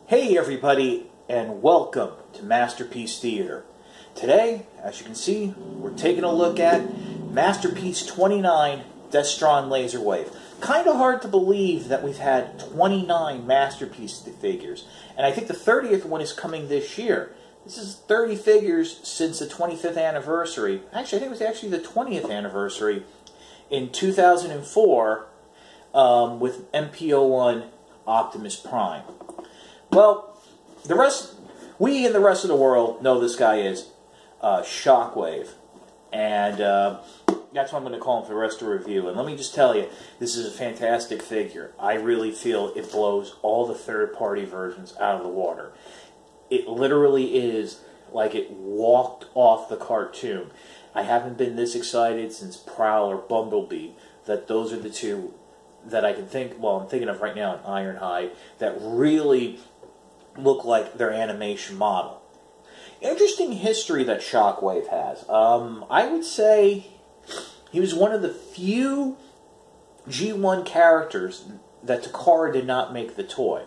Hey everybody, and welcome to Masterpiece Theater. Today, as you can see, we're taking a look at Masterpiece 29, Destron Laser Wave. Kind of hard to believe that we've had 29 Masterpiece figures, and I think the 30th one is coming this year. This is 30 figures since the 25th anniversary. Actually, I think it was actually the 20th anniversary in 2004 with MPO1 Optimus Prime. Well, we and the rest of the world know this guy is Shockwave, and that's what I'm going to call him for the rest of the review. And let me just tell you, this is a fantastic figure. I really feel it blows all the third-party versions out of the water. It literally is like it walked off the cartoon. I haven't been this excited since Prowl or Bumblebee. That those are the two that I can think, well, I'm thinking of right now in Ironhide, that really look like their animation model. Interesting history that Shockwave has. I would say he was one of the few G1 characters that Takara did not make the toy.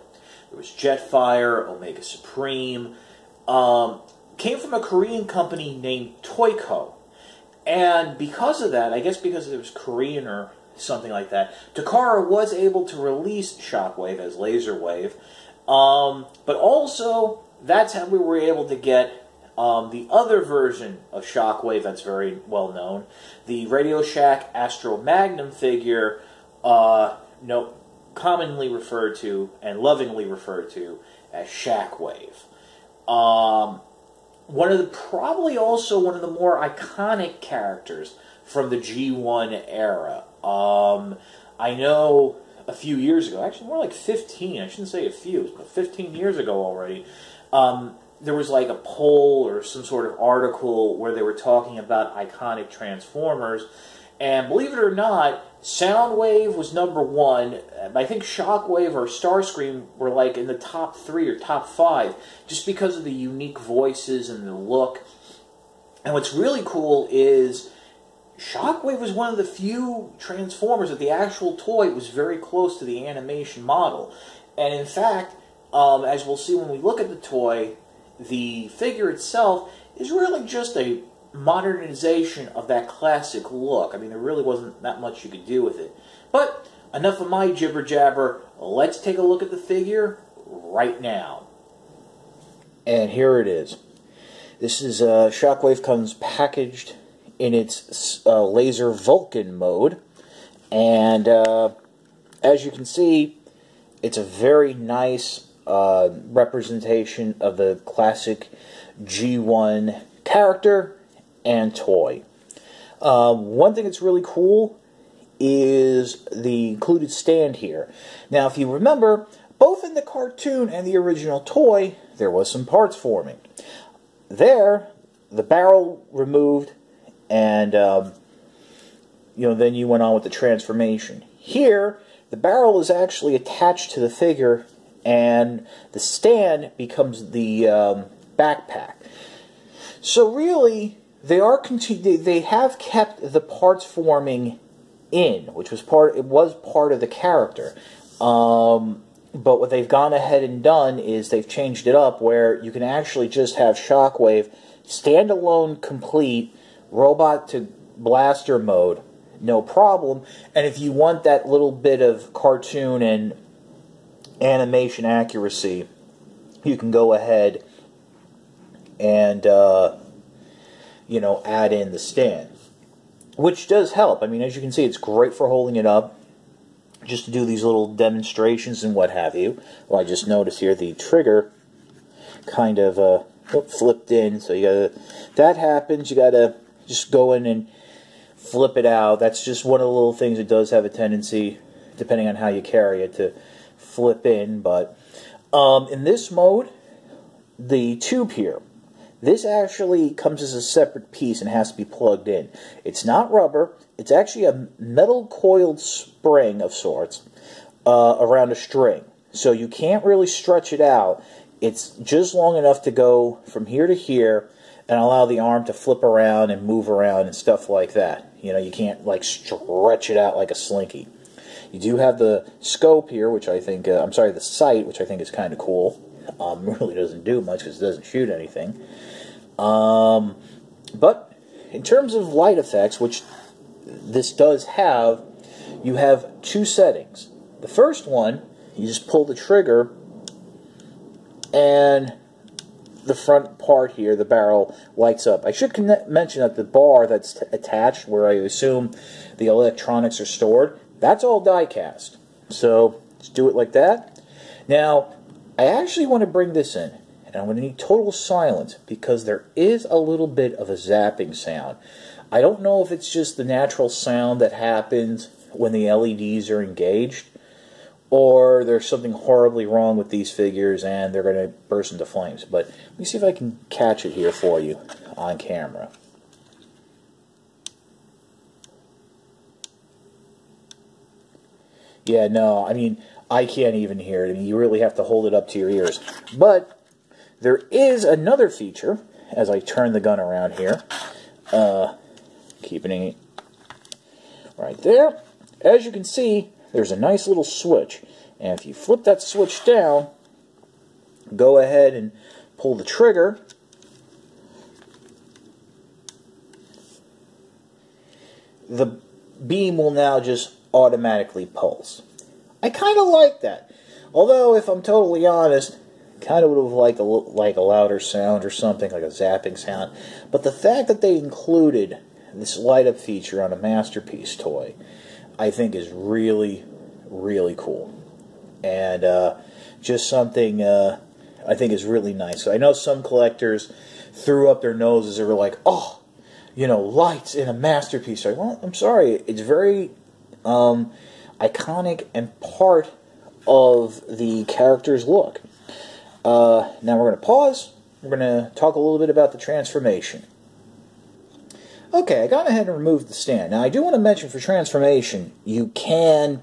There was Jetfire, Omega Supreme, came from a Korean company named Toyco. And because of that, I guess because it was Korean or something like that, Takara was able to release Shockwave as Laser Wave. But also, that's how we were able to get the other version of Shockwave that's very well known, the Radio Shack Astro Magnum figure, commonly referred to and lovingly referred to as Shockwave. Probably also one of the more iconic characters from the G1 era. I know a few years ago, actually more like 15, I shouldn't say a few, but 15 years ago already, there was like a poll or some sort of article where they were talking about iconic Transformers, and believe it or not, Soundwave was #1. I think Shockwave or Starscream were like in the top 3 or top 5, just because of the unique voices and the look. And what's really cool is Shockwave was one of the few Transformers that the actual toy was very close to the animation model. And in fact, as we'll see when we look at the toy, the figure itself is really just a modernization of that classic look. I mean, there really wasn't that much you could do with it. But enough of my jibber-jabber. Let's take a look at the figure right now. And here it is. This is Shockwave comes packaged in its laser Vulcan mode, and as you can see, it's a very nice representation of the classic G1 character and toy. One thing that's really cool is the included stand here. Now, if you remember, both in the cartoon and the original toy, there was some parts forming. There, the barrel removed, and then you went on with the transformation. Here, the barrel is actually attached to the figure, and the stand becomes the backpack. So really, they have kept the parts forming in, which was part of the character. But what they've gone ahead and done is they've changed it up where you can actually just have Shockwave standalone, complete, robot to blaster mode, no problem. And if you want that little bit of cartoon and animation accuracy, you can go ahead and add in the stand, which does help. I mean, as you can see, it's great for holding it up, just to do these little demonstrations and what have you. Well, I just noticed here the trigger kind of flipped in, so that happens. You gotta just go in and flip it out. That's just one of the little things that does have a tendency, depending on how you carry it, to flip in. But in this mode, the tube here, this actually comes as a separate piece and has to be plugged in. It's not rubber. It's actually a metal coiled spring of sorts around a string. So you can't really stretch it out. It's just long enough to go from here to here and allow the arm to flip around and move around and stuff like that. You can't like stretch it out like a slinky. You do have the scope here, which I think, the sight, which I think is kind of cool. Really doesn't do much because it doesn't shoot anything. But in terms of light effects, which this does have, you have two settings. The first one, you just pull the trigger and the front part here, the barrel, lights up. I should mention that the bar that's attached, where I assume the electronics are stored, that's all die-cast. So, just do it like that. Now, I actually want to bring this in, and I'm going to need total silence, because there is a little bit of a zapping sound. I don't know if it's just the natural sound that happens when the LEDs are engaged, or there's something horribly wrong with these figures and they're going to burst into flames. But let me see if I can catch it here for you on camera. Yeah, no, I mean, I can't even hear it. I mean, you really have to hold it up to your ears. But there is another feature, as I turn the gun around here, keeping it right there. As you can see, there's a nice little switch, and if you flip that switch down, go ahead and pull the trigger, the beam will now just automatically pulse. I kind of like that, although if I'm totally honest, kind of would have liked a louder sound or something, like a zapping sound. But the fact that they included this light up feature on a Masterpiece toy, I think is really, really cool. And just something I think is really nice. So I know some collectors threw up their noses and were like, oh, you know, lights in a Masterpiece toy. Well, I'm sorry, it's very iconic and part of the character's look. Now we're going to pause. We're going to talk a little bit about the transformation. Okay, I got ahead and removed the stand. Now, I do want to mention for transformation, you can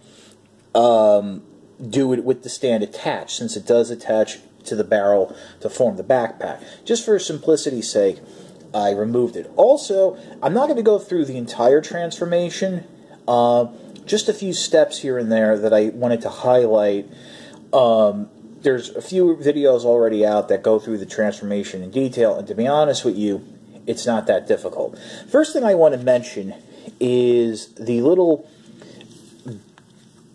do it with the stand attached, since it does attach to the barrel to form the backpack. Just for simplicity's sake, I removed it. Also, I'm not going to go through the entire transformation. Just a few steps here and there that I wanted to highlight. There's a few videos already out that go through the transformation in detail, and to be honest with you, it's not that difficult. First thing I want to mention is the little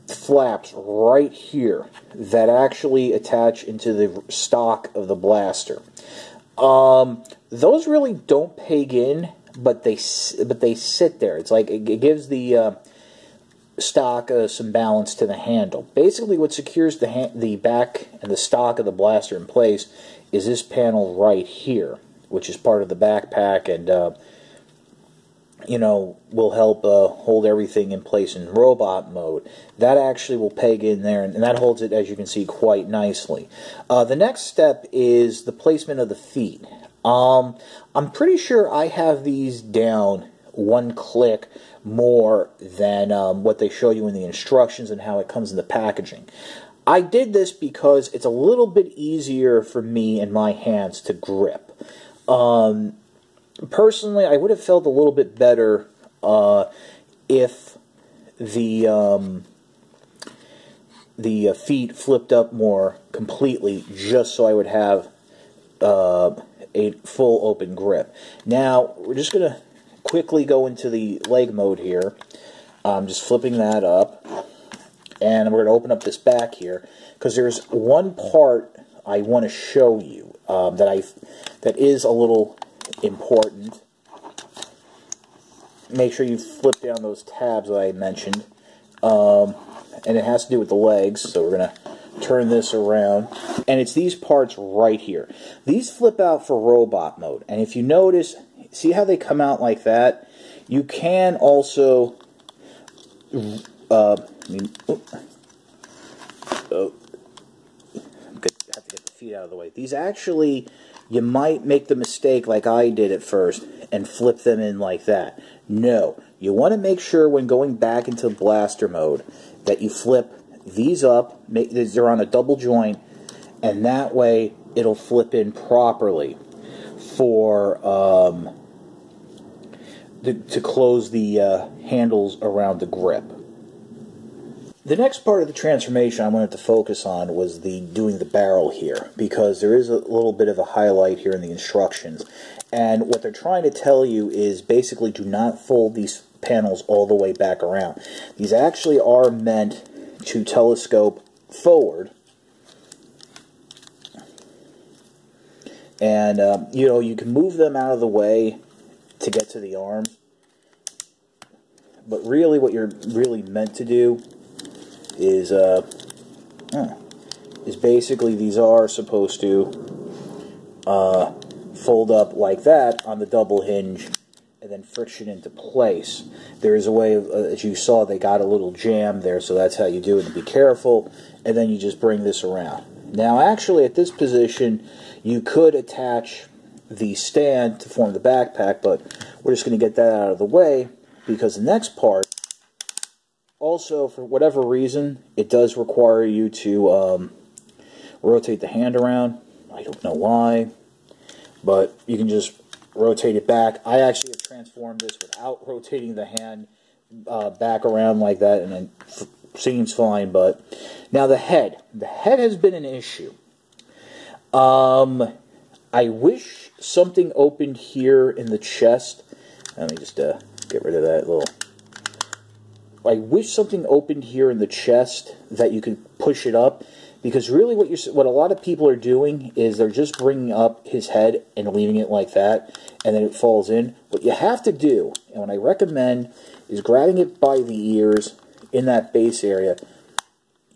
flaps right here that actually attach into the stock of the blaster. Those really don't peg in, but they sit there. It's like it gives the stock some balance to the handle. Basically, what secures the back and the stock of the blaster in place is this panel right here, which is part of the backpack and, you know, will help hold everything in place in robot mode. That actually will peg in there, and that holds it, as you can see, quite nicely. The next step is the placement of the feet. I'm pretty sure I have these down one click more than what they show you in the instructions and how it comes in the packaging. I did this because it's a little bit easier for me and my hands to grip. Personally, I would have felt a little bit better if the feet flipped up more completely, just so I would have a full open grip. Now, we're just going to quickly go into the leg mode here. I'm just flipping that up, and we're going to open up this back here, because there's one part I want to show you that is a little important. Make sure you flip down those tabs that I mentioned, and it has to do with the legs, so we're going to turn this around, and it's these parts right here. These flip out for robot mode, and if you notice, see how they come out like that? You can also have to get the feet out of the way. These actually, you might make the mistake like I did at first and flip them in like that. No, you want to make sure when going back into blaster mode that you flip these up, they're on a double joint, and that way it'll flip in properly for to close the handles around the grip. The next part of the transformation I wanted to focus on was doing the barrel here, because there is a little bit of a highlight here in the instructions. And what they're trying to tell you is basically do not fold these panels all the way back around. These actually are meant to telescope forward. And, you know, you can move them out of the way to get to the arm. But really what you're really meant to do is basically these are supposed to fold up like that on the double hinge and then friction into place. There is a way of, as you saw, they got a little jam there, so that's how you do it. And be careful, and then you just bring this around. Now, actually, at this position, you could attach the stand to form the backpack, but we're just going to get that out of the way, because the next part, also, for whatever reason, it does require you to rotate the hand around. I don't know why, but you can just rotate it back. I actually have transformed this without rotating the hand back around like that, and it seems fine. But now the head has been an issue. I wish something opened here in the chest. Let me just get rid of that little. I wish something opened here in the chest that you could push it up, because really what a lot of people are doing is they're just bringing up his head and leaving it like that, and then it falls in. What you have to do, and what I recommend, is grabbing it by the ears in that base area.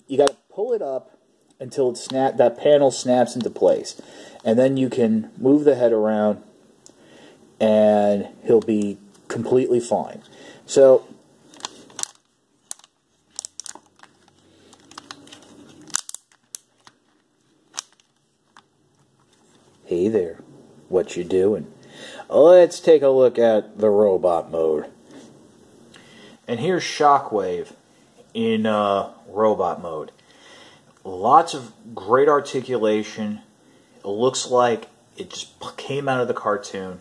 You got to pull it up until that panel snaps into place, and then you can move the head around, and he'll be completely fine. So. Hey there, what you doing? Let's take a look at the robot mode. And here's Shockwave in robot mode. Lots of great articulation. It looks like it just came out of the cartoon.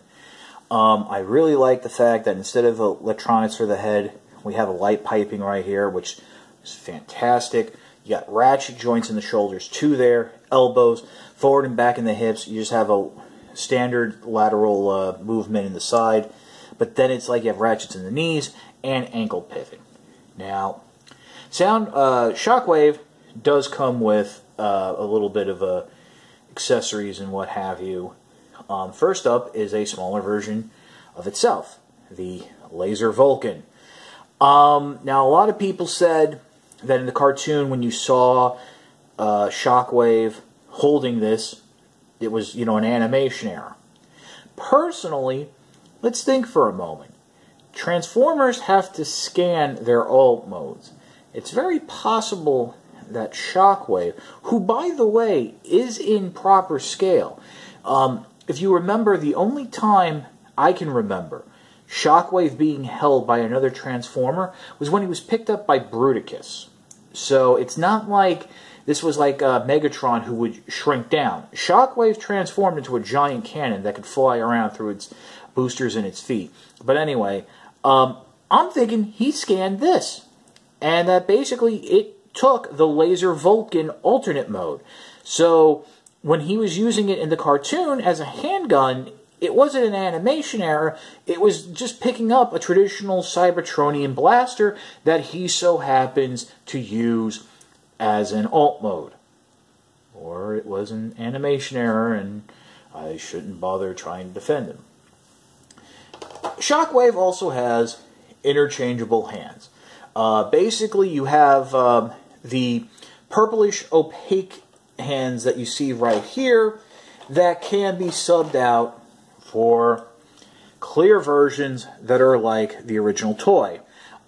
I really like the fact that instead of electronics for the head, we have a light piping right here, which is fantastic. You got ratchet joints in the shoulders, two there, elbows, forward and back in the hips. You just have a standard lateral movement in the side. But then it's like you have ratchets in the knees and ankle pivot. Now, Shockwave does come with a little bit of accessories and what have you. First up is a smaller version of itself, the Laser Vulcan. Now, a lot of people said that in the cartoon, when you saw Shockwave holding this, it was, you know, an animation error. Personally, let's think for a moment. Transformers have to scan their alt modes. It's very possible that Shockwave, who, by the way, is in proper scale. If you remember, the only time I can remember Shockwave being held by another Transformer was when he was picked up by Bruticus. So it's not like this was like Megatron who would shrink down. Shockwave transformed into a giant cannon that could fly around through its boosters and its feet. But anyway, I'm thinking he scanned this. And that basically it took the Laser Vulcan alternate mode. So when he was using it in the cartoon as a handgun, it wasn't an animation error. It was just picking up a traditional Cybertronian blaster that he so happens to use as an alt mode. Or it was an animation error, and I shouldn't bother trying to defend him. Shockwave also has interchangeable hands. Basically, you have the purplish opaque hands that you see right here that can be subbed out for clear versions that are like the original toy.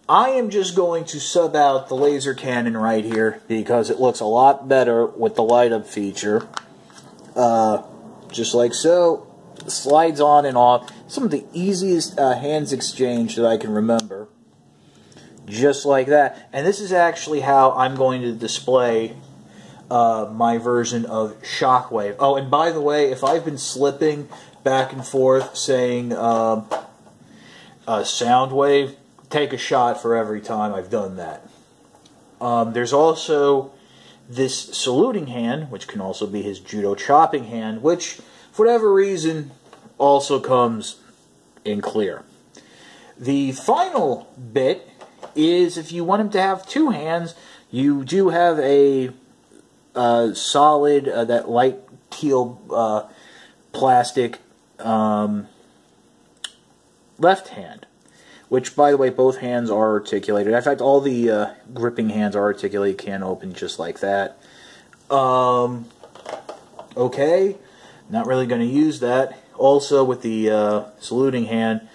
I am just going to sub out the laser cannon right here because it looks a lot better with the light up feature. Just like so. It slides on and off. Some of the easiest hands exchange that I can remember. Just like that. And this is actually how I'm going to display my version of Shockwave. Oh, and by the way, if I've been slipping back and forth saying Soundwave, take a shot for every time I've done that. There's also this saluting hand, which can also be his judo chopping hand, which, for whatever reason, also comes in clear. The final bit is if you want him to have two hands, you do have a solid, that light teal plastic left hand, which, by the way, both hands are articulated. In fact, all the gripping hands are articulated, can open just like that. Okay, not really going to use that. Also, with the saluting hand,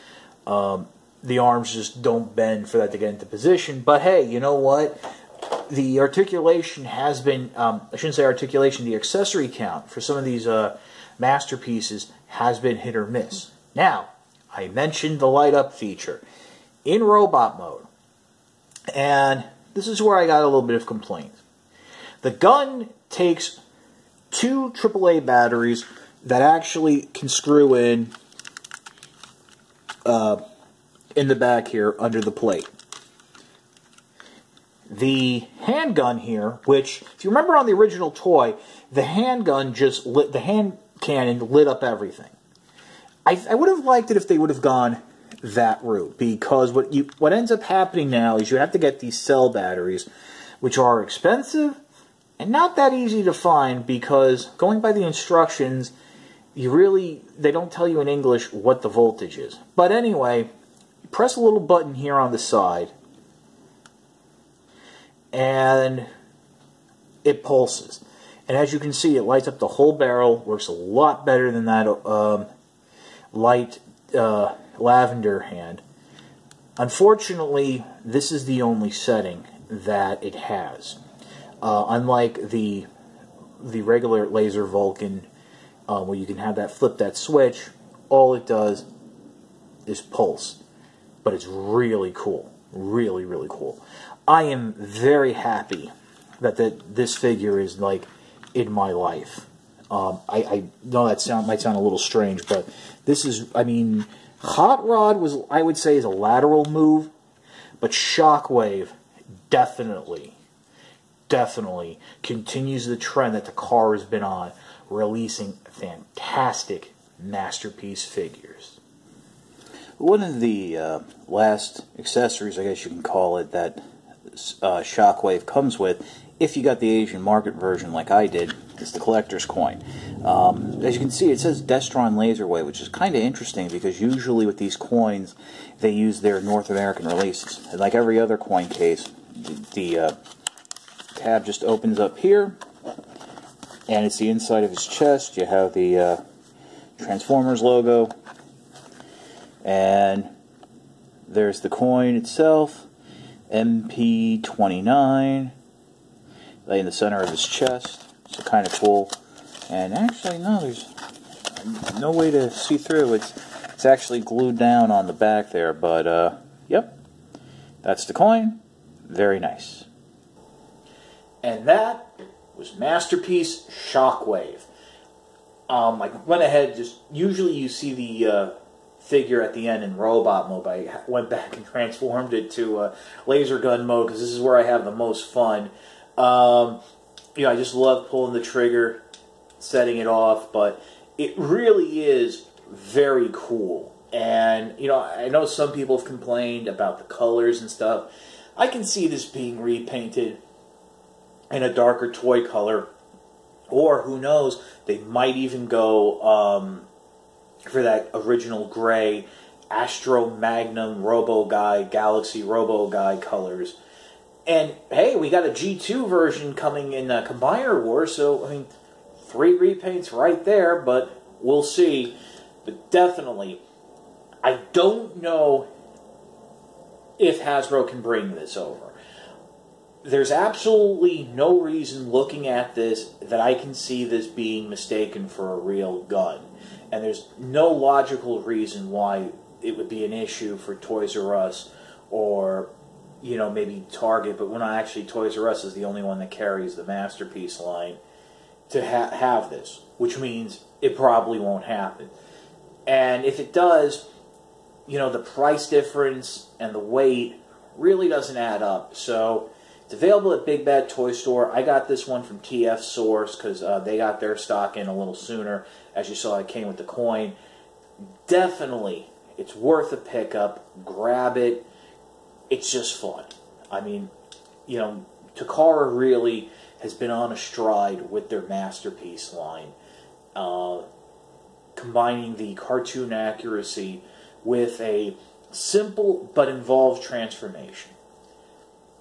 the arms just don't bend for that to get into position. But hey, you know what? The articulation has been, I shouldn't say articulation, the accessory count for some of these masterpieces has been hit or miss. Now, I mentioned the light up feature in robot mode, and this is where I got a little bit of complaint. The gun takes two AAA batteries that actually can screw in the back here under the plate. The handgun here, which, if you remember on the original toy, the handgun just lit, the hand cannon lit up everything. I would have liked it if they would have gone that route, because what ends up happening now is you have to get these cell batteries, which are expensive and not that easy to find, because going by the instructions, they don't tell you in English what the voltage is. But anyway, press a little button here on the side, and it pulses. And as you can see, it lights up the whole barrel, works a lot better than that light lavender hand. Unfortunately, this is the only setting that it has. Unlike the regular laser Vulcan, where you can have that flip that switch, all it does is pulse. But it's really cool. Really, really cool. I am very happy that this figure is, like, in my life. I know that might sound a little strange, but this is, I mean, Hot Rod was, I would say, is a lateral move, but Shockwave definitely continues the trend that the car has been on, releasing fantastic masterpiece figures. One of the last accessories, I guess you can call it, that Shockwave comes with, if you got the Asian market version like I did, is the collector's coin. As you can see, it says Destron Laserwave, which is kind of interesting because usually with these coins, they use their North American releases. And like every other coin case, the tab just opens up here, and it's the inside of his chest. You have the Transformers logo, and there's the coin itself, MP29, in the center of his chest. It's kind of cool. And actually, no, there's no way to see through. It's actually glued down on the back there, but yep, that's the coin. Very nice. And that was Masterpiece Shockwave. I went ahead, usually you see the figure at the end in robot mode. I went back and transformed it to laser gun mode because this is where I have the most fun. I just love pulling the trigger, setting it off, but it really is very cool. And, I know some people have complained about the colors and stuff. I can see this being repainted in a darker toy color, or who knows, they might even go for that original gray Astro Magnum Robo Guy, Galaxy Robo Guy colors. And, hey, we got a G2 version coming in Combiner War, so, I mean, 3 repaints right there, but we'll see. But definitely, I don't know if Hasbro can bring this over. There's absolutely no reason looking at this that I can see this being mistaken for a real gun. And there's no logical reason why it would be an issue for Toys R Us or, maybe Target, but when actually Toys R Us is the only one that carries the Masterpiece line to have this, which means it probably won't happen. And if it does, the price difference and the weight really doesn't add up. So It's available at Big Bad Toy Store. I got this one from TF Source because they got their stock in a little sooner. As you saw, it came with the coin. Definitely, it's worth a pickup. Grab it. It's just fun. I mean, you know, Takara really has been on a stride with their Masterpiece line. Combining the cartoon accuracy with a simple but involved transformation.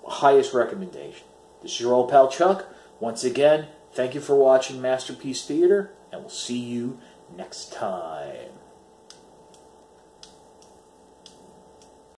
Highest recommendation. This is your old pal Chuck. Once again, thank you for watching Masterpiece Theater, and we'll see you next time.